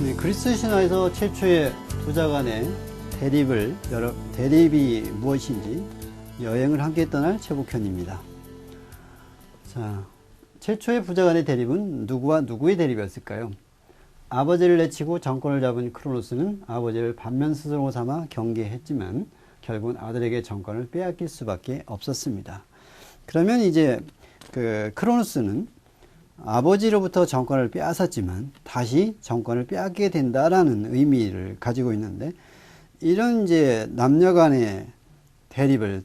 네, 그리스 신화에서 최초의 부자 간의 대립이 무엇인지 여행을 함께 떠날 최복현입니다. 자, 최초의 부자 간의 대립은 누구와 누구의 대립이었을까요? 아버지를 내치고 정권을 잡은 크로노스는 아버지를 반면 스스로 삼아 경계했지만 결국은 아들에게 정권을 빼앗길 수밖에 없었습니다. 그러면 이제 크로노스는 아버지로부터 정권을 빼앗았지만 다시 정권을 빼앗게 된다라는 의미를 가지고 있는데, 이런 이제 남녀 간의 대립을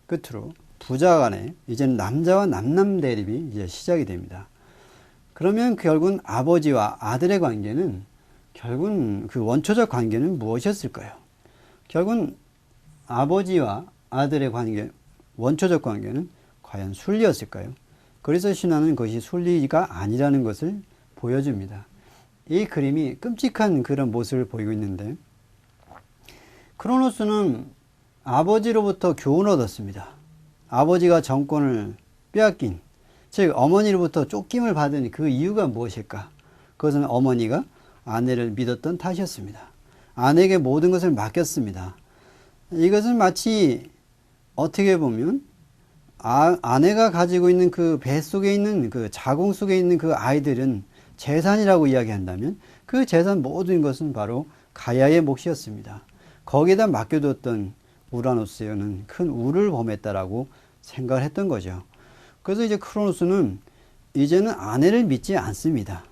끝으로 부자 간의 이제는 남자와 남남 대립이 이제 시작이 됩니다. 그러면 결국은 아버지와 아들의 관계는, 결국은 그 원초적 관계는 무엇이었을까요? 결국은 아버지와 아들의 관계, 원초적 관계는 과연 순리였을까요? 그래서 신화는 그것이 순리가 아니라는 것을 보여줍니다. 이 그림이 끔찍한 그런 모습을 보이고 있는데, 크로노스는 아버지로부터 교훈을 얻었습니다. 아버지가 정권을 빼앗긴, 즉 어머니로부터 쫓김을 받은 그 이유가 무엇일까? 그것은 어머니가 아내를 믿었던 탓이었습니다. 아내에게 모든 것을 맡겼습니다. 이것은 마치 어떻게 보면 아내가 가지고 있는 그 배 속에 있는 그 자궁 속에 있는 그 아이들은 재산이라고 이야기한다면, 그 재산 모든 것은 바로 가야의 몫이었습니다. 거기에다 맡겨뒀던 우라노스는 큰 우를 범했다라고 생각을 했던 거죠. 그래서 이제 크로노스는 이제는 아내를 믿지 않습니다.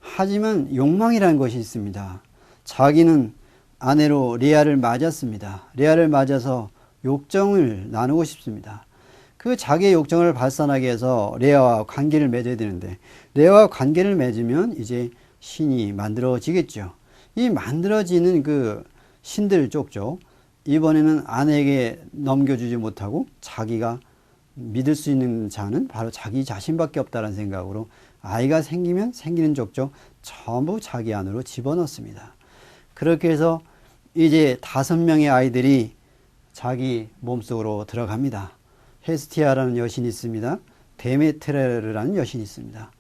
하지만 욕망이라는 것이 있습니다. 자기는 아내로 레아를 맞았습니다. 레아를 맞아서 욕정을 나누고 싶습니다. 그 자기의 욕정을 발산하기 위해서 레아와 관계를 맺어야 되는데, 레아와 관계를 맺으면 이제 신이 만들어지겠죠. 이 만들어지는 그 신들 쪽쪽, 이번에는 아내에게 넘겨주지 못하고 자기가 믿을 수 있는 자는 바로 자기 자신밖에 없다는 생각으로 아이가 생기면 생기는 족족 전부 자기 안으로 집어넣습니다. 그렇게 해서 이제 5명의 아이들이 자기 몸속으로 들어갑니다. 헤스티아라는 여신이 있습니다. 데메트레라는 여신이 있습니다.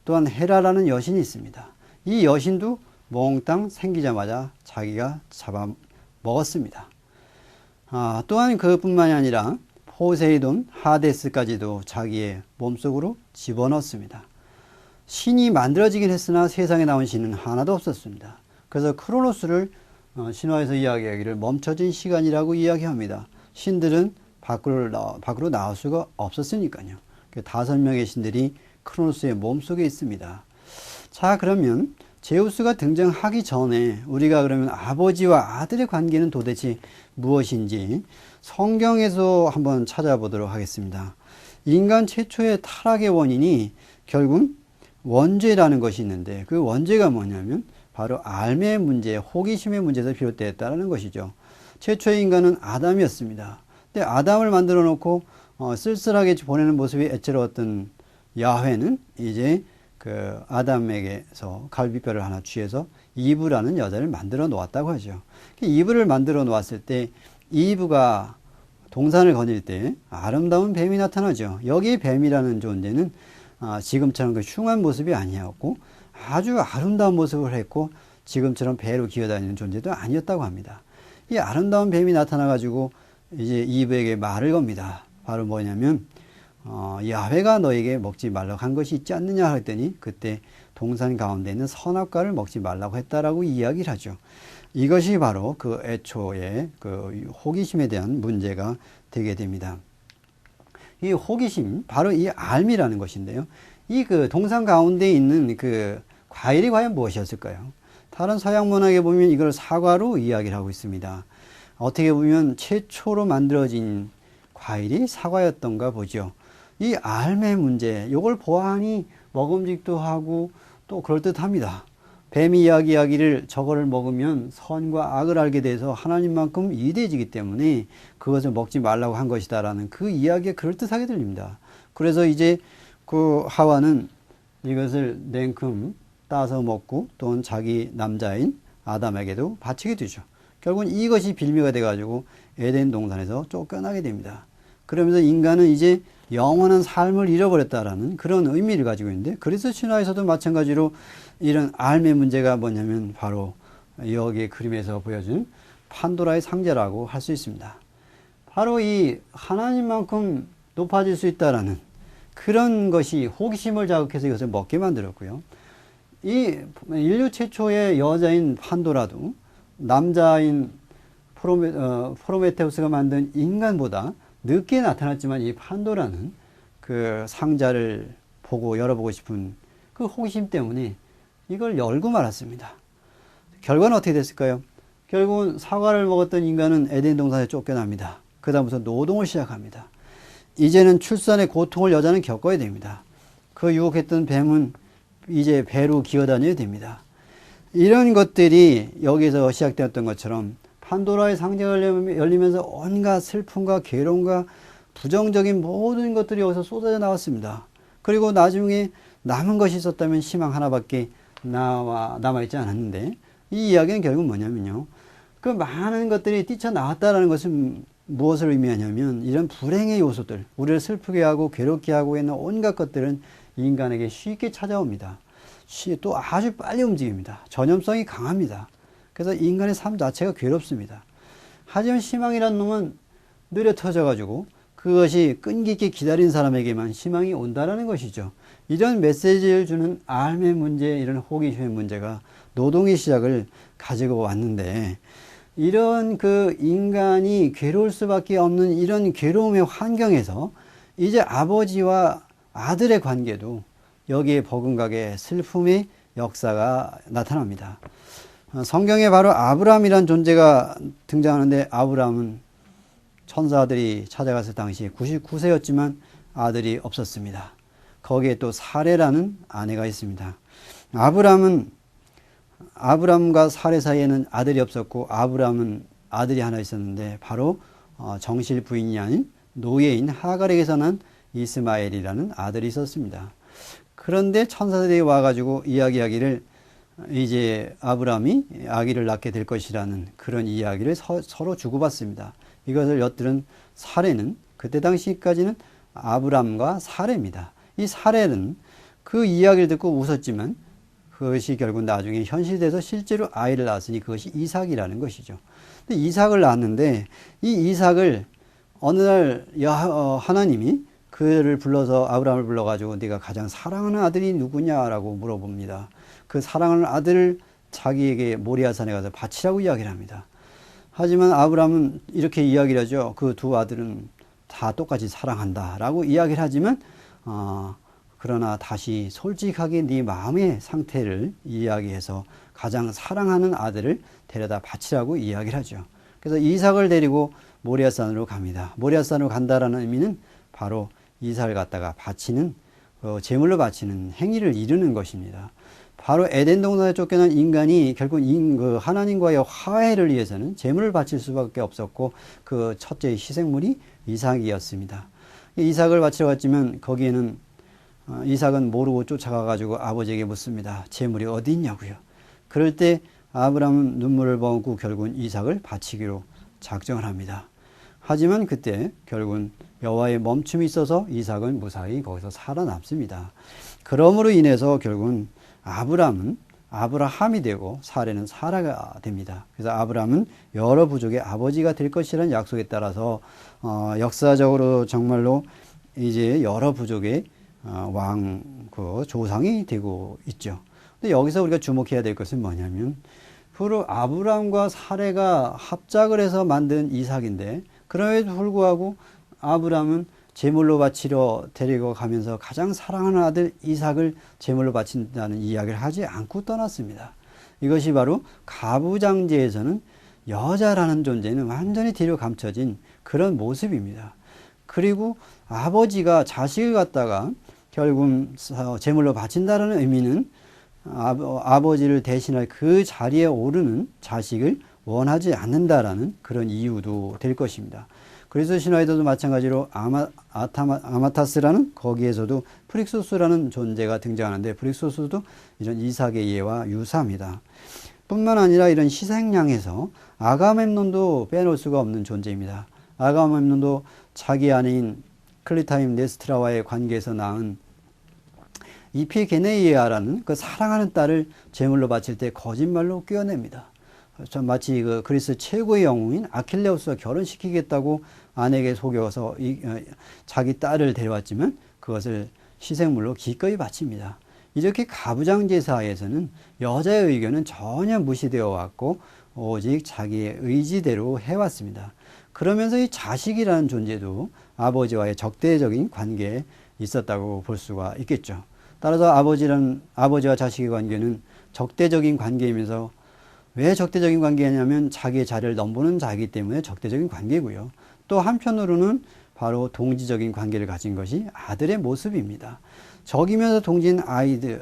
또한 헤라라는 여신이 있습니다. 이 여신도 몽땅 생기자마자 자기가 잡아먹었습니다. 또한 그뿐만이 아니라 포세이돈, 하데스까지도 자기의 몸속으로 집어넣습니다. 신이 만들어지긴 했으나 세상에 나온 신은 하나도 없었습니다. 그래서 크로노스를 신화에서 이야기하기를 멈춰진 시간이라고 이야기합니다. 신들은 밖으로 나올 수가 없었으니까요. 5명의 신들이 크로노스의 몸속에 있습니다. 자, 그러면 제우스가 등장하기 전에 우리가 그러면 아버지와 아들의 관계는 도대체 무엇인지 성경에서 한번 찾아보도록 하겠습니다. 인간 최초의 타락의 원인이 결국 원죄라는 것이 있는데, 그 원죄가 뭐냐면 바로 알매의 문제, 호기심의 문제에서 비롯되었다는 것이죠. 최초의 인간은 아담이었습니다. 근데 아담을 만들어 놓고 쓸쓸하게 보내는 모습이 애처로웠던 야훼는 이제 그 아담에게서 갈비뼈를 하나 취해서 이브라는 여자를 만들어 놓았다고 하죠. 이브를 만들어 놓았을 때 이브가 동산을 거닐 때 아름다운 뱀이 나타나죠. 여기 뱀이라는 존재는 지금처럼 그 흉한 모습이 아니었고 아주 아름다운 모습을 했고, 지금처럼 배로 기어다니는 존재도 아니었다고 합니다. 이 아름다운 뱀이 나타나 가지고 이제 이브에게 말을 겁니다. 바로 뭐냐면 야훼가 너에게 먹지 말라고 한 것이 있지 않느냐 했더니, 그때 동산 가운데 있는 선악과를 먹지 말라고 했다라고 이야기를 하죠. 이것이 바로 그 애초의 그 호기심에 대한 문제가 되게 됩니다. 이 호기심, 바로 이 알미라는 것인데요. 이 그 동산 가운데 있는 그 과일이 과연 무엇이었을까요? 다른 서양 문학에 보면 이걸 사과로 이야기를 하고 있습니다. 어떻게 보면 최초로 만들어진 과일이 사과였던가 보죠. 이 알매 문제, 이걸 보아하니 먹음직도 하고 또 그럴듯합니다. 뱀이 이야기하기를 저거를 먹으면 선과 악을 알게 돼서 하나님만큼 위대해지기 때문에 그것을 먹지 말라고 한 것이다라는 그 이야기가 그럴듯하게 들립니다. 그래서 이제 그 하와는 이것을 냉큼 따서 먹고 또는 자기 남자인 아담에게도 바치게 되죠. 결국은 이것이 빌미가 돼가지고 에덴 동산에서 쫓겨나게 됩니다. 그러면서 인간은 이제 영원한 삶을 잃어버렸다라는 그런 의미를 가지고 있는데, 그리스 신화에서도 마찬가지로 이런 삶의 문제가 뭐냐면 바로 여기 그림에서 보여준 판도라의 상자라고 할 수 있습니다. 바로 이 하나님만큼 높아질 수 있다라는 그런 것이 호기심을 자극해서 이것을 먹게 만들었고요. 이 인류 최초의 여자인 판도라도 남자인 프로메테우스가 만든 인간보다 늦게 나타났지만, 이 판도라는 그 상자를 보고 열어보고 싶은 그 호기심 때문에 이걸 열고 말았습니다. 결과는 어떻게 됐을까요? 결국은 사과를 먹었던 인간은 에덴 동산에 쫓겨납니다. 그 다음부터 노동을 시작합니다. 이제는 출산의 고통을 여자는 겪어야 됩니다. 그 유혹했던 뱀은 이제 배로 기어다녀야 됩니다. 이런 것들이 여기서 시작되었던 것처럼 판도라의 상자가 열리면서 온갖 슬픔과 괴로움과 부정적인 모든 것들이 여기서 쏟아져 나왔습니다. 그리고 나중에 남은 것이 있었다면 희망 하나밖에 남아있지 않았는데, 이 이야기는 결국 뭐냐면요, 그 많은 것들이 뛰쳐나왔다는 것은 무엇을 의미하냐면, 이런 불행의 요소들, 우리를 슬프게 하고 괴롭게 하고 있는 온갖 것들은 인간에게 쉽게 찾아옵니다. 또 아주 빨리 움직입니다. 전염성이 강합니다. 그래서 인간의 삶 자체가 괴롭습니다. 하지만 희망이란 놈은 느려 터져가지고 그것이 끈기 있게 기다린 사람에게만 희망이 온다라는 것이죠. 이런 메시지를 주는 삶의 문제, 이런 호기심의 문제가 노동의 시작을 가지고 왔는데, 이런 그 인간이 괴로울 수밖에 없는 이런 괴로움의 환경에서 이제 아버지와 아들의 관계도 여기에 버금가게 슬픔의 역사가 나타납니다. 성경에 바로 아브라함이란 존재가 등장하는데, 아브라함은 천사들이 찾아갔을 당시에 99세였지만 아들이 없었습니다. 거기에 또 사레라는 아내가 있습니다. 아브라함과 사레 사이에는 아들이 없었고, 아브라함은 아들이 하나 있었는데 바로 정실 부인이 아닌 노예인 하갈에게서 난 이스마엘이라는 아들이 있었습니다. 그런데 천사들이 와가지고 이야기하기를 이제 아브라함이 아기를 낳게 될 것이라는 그런 이야기를 서로 주고받습니다. 이것을 엿들은 사레는, 그때 당시까지는 아브라함과 사레입니다. 이 사레는 그 이야기를 듣고 웃었지만 그것이 결국 나중에 현실돼서 실제로 아이를 낳았으니 그것이 이삭이라는 것이죠. 근데 이삭을 낳았는데, 이 이삭을 어느 날 하나님이 그를 불러서, 아브라함을 불러가지고 네가 가장 사랑하는 아들이 누구냐라고 물어봅니다. 그 사랑하는 아들을 자기에게 모리아산에 가서 바치라고 이야기를 합니다. 하지만 아브라함은 이렇게 이야기를 하죠. 그 두 아들은 다 똑같이 사랑한다라고 이야기를 하지만 그러나 다시 솔직하게 네 마음의 상태를 이야기해서 가장 사랑하는 아들을 데려다 바치라고 이야기를 하죠. 그래서 이삭을 데리고 모리아산으로 갑니다. 모리아산으로 간다라는 의미는 바로 이삭을 갖다가 바치는, 제물로 바치는 행위를 이루는 것입니다. 바로 에덴 동산에 쫓겨난 인간이 결국 하나님과의 화해를 위해서는 제물을 바칠 수밖에 없었고, 그 첫째 희생물이 이삭이었습니다. 이삭을 바치러 갔지만 거기에는 이삭은 모르고 쫓아가가지고 아버지에게 묻습니다. 제물이 어디 있냐고요. 그럴 때 아브라함은 눈물을 머금고 결국은 이삭을 바치기로 작정을 합니다. 하지만 그때 결국은 여호와의 멈춤이 있어서 이삭은 무사히 거기서 살아남습니다. 그러므로 인해서 결국은 아브라함은 아브라함이 되고 사레는 사라가 됩니다. 그래서 아브라함은 여러 부족의 아버지가 될 것이라는 약속에 따라서 역사적으로 정말로 이제 여러 부족의 조상이 되고 있죠. 근데 여기서 우리가 주목해야 될 것은 뭐냐면, 바로 아브라함과 사레가 합작을 해서 만든 이삭인데, 그럼에도 불구하고 아브라함은 제물로 바치러 데리고 가면서 가장 사랑하는 아들 이삭을 제물로 바친다는 이야기를 하지 않고 떠났습니다. 이것이 바로 가부장제에서는 여자라는 존재는 완전히 뒤로 감춰진 그런 모습입니다. 그리고 아버지가 자식을 갖다가 결국 제물로 바친다는 의미는 아버지를 대신할 그 자리에 오르는 자식을 원하지 않는다라는 그런 이유도 될 것입니다. 그래서 신화에서도 마찬가지로 아마타스라는, 거기에서도 프릭소스라는 존재가 등장하는데, 프릭소스도 이런 이삭의 예와 유사합니다. 뿐만 아니라 이런 희생양에서 아가멤논도 빼놓을 수가 없는 존재입니다. 아가멤논도 자기 아내인 클리타임네스트라와의 관계에서 낳은 이피게네이아라는 그 사랑하는 딸을 제물로 바칠 때 거짓말로 꿰어냅니다. 마치 그 그리스 최고의 영웅인 아킬레우스와 결혼시키겠다고 아내에게 속여서 자기 딸을 데려왔지만 그것을 희생물로 기꺼이 바칩니다. 이렇게 가부장제사에서는 여자의 의견은 전혀 무시되어 왔고 오직 자기의 의지대로 해왔습니다. 그러면서 이 자식이라는 존재도 아버지와의 적대적인 관계에 있었다고 볼 수가 있겠죠. 따라서 아버지와 자식의 관계는 적대적인 관계이면서 왜 적대적인 관계냐면 자기의 자리를 넘보는 자이기 때문에 적대적인 관계고요. 또 한편으로는 바로 동지적인 관계를 가진 것이 아들의 모습입니다. 적이면서 동지인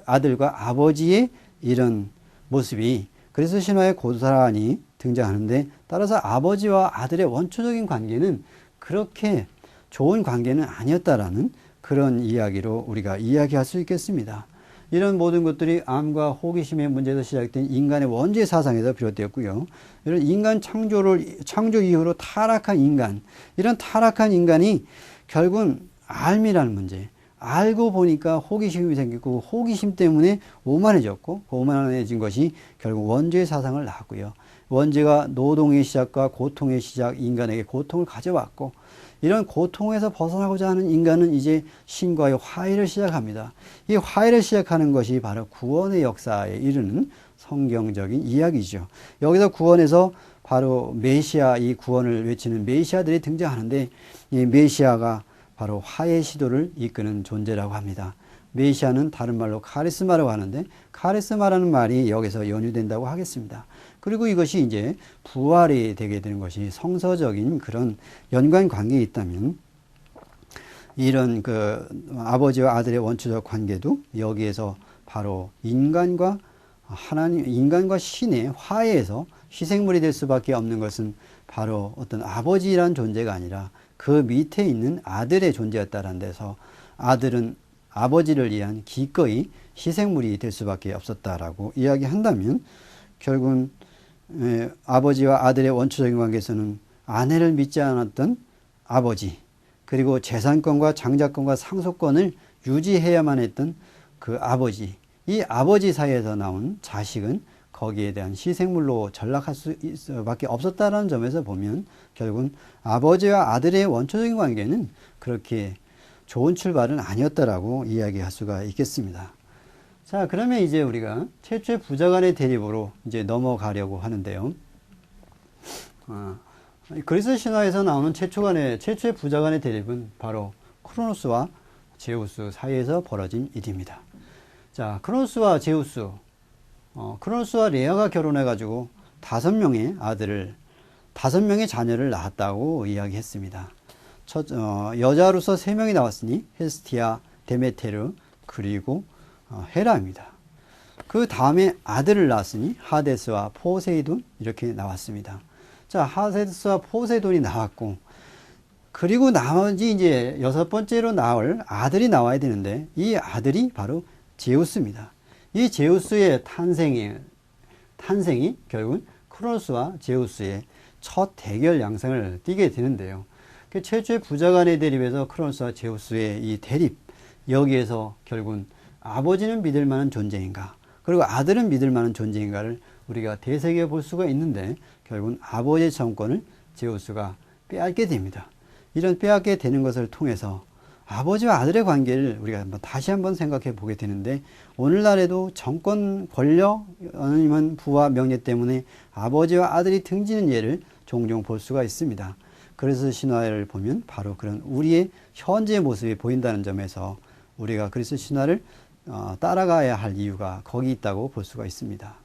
아들과 아버지의 이런 모습이 그리스 신화의 고스란히 등장하는데, 따라서 아버지와 아들의 원초적인 관계는 그렇게 좋은 관계는 아니었다라는 그런 이야기로 우리가 이야기할 수 있겠습니다. 이런 모든 것들이 암과 호기심의 문제에서 시작된 인간의 원죄 사상에서 비롯되었고요. 이런 인간 창조 이후로 타락한 인간, 이런 타락한 인간이 결국은 알미라는 문제, 알고 보니까 호기심이 생기고 호기심 때문에 오만해졌고 그 오만해진 것이 결국 원죄의 사상을 낳았고요. 원죄가 노동의 시작과 고통의 시작, 인간에게 고통을 가져왔고 이런 고통에서 벗어나고자 하는 인간은 이제 신과의 화해를 시작합니다. 이 화해를 시작하는 것이 바로 구원의 역사에 이르는 성경적인 이야기죠. 여기서 구원에서 바로 메시아, 이 구원을 외치는 메시아들이 등장하는데 이 메시아가 바로 화해 시도를 이끄는 존재라고 합니다. 메시아는 다른 말로 카리스마라고 하는데 카리스마라는 말이 여기서 연유된다고 하겠습니다. 그리고 이것이 이제 부활이 되게 되는 것이 성서적인 그런 연관 관계에 있다면 이런 그 아버지와 아들의 원초적 관계도 여기에서 바로 인간과 신의 화해에서 희생물이 될 수밖에 없는 것은 바로 어떤 아버지라는 존재가 아니라 그 밑에 있는 아들의 존재였다는 데서 아들은 아버지를 위한 기꺼이 희생물이 될 수밖에 없었다라고 이야기한다면 결국은 아버지와 아들의 원초적인 관계에서는 아내를 믿지 않았던 아버지, 그리고 재산권과 장자권과 상속권을 유지해야만 했던 그 아버지, 이 아버지 사이에서 나온 자식은 거기에 대한 희생물로 전락할 수밖에 없었다는 점에서 보면 결국은 아버지와 아들의 원초적인 관계는 그렇게 좋은 출발은 아니었다라고 이야기할 수가 있겠습니다. 자, 그러면 이제 우리가 최초의 부자 간의 대립으로 이제 넘어가려고 하는데요. 그리스 신화에서 나오는 최초의 부자 간의 대립은 바로 크로노스와 제우스 사이에서 벌어진 일입니다. 자, 크로노스와 제우스, 크로노스와 레아가 결혼해가지고 5명의 자녀를 낳았다고 이야기했습니다. 여자로서 3명이 나왔으니 헤스티아, 데메테르, 그리고 헤라입니다. 그 다음에 아들을 낳았으니 하데스와 포세이돈 이렇게 나왔습니다. 자, 하데스와 포세이돈이 나왔고, 그리고 나머지 이제 6번째로 나올 아들이 나와야 되는데 이 아들이 바로 제우스입니다. 이 제우스의 탄생이 결국은 크로노스와 제우스의 첫 대결 양상을 띠게 되는데요. 그 최초의 부자 간의 대립에서 크로노스와 제우스의 이 대립, 여기에서 결국은 아버지는 믿을 만한 존재인가, 그리고 아들은 믿을 만한 존재인가를 우리가 되새겨 볼 수가 있는데 결국은 아버지의 정권을 제우스가 빼앗게 됩니다. 이런 빼앗게 되는 것을 통해서 아버지와 아들의 관계를 우리가 다시 한번 생각해 보게 되는데, 오늘날에도 정권, 권력, 아니면 부와 명예 때문에 아버지와 아들이 등지는 예를 종종 볼 수가 있습니다. 그래서 신화를 보면 바로 그런 우리의 현재의 모습이 보인다는 점에서 우리가 그리스 신화를 따라가야 할 이유가 거기 있다고 볼 수가 있습니다.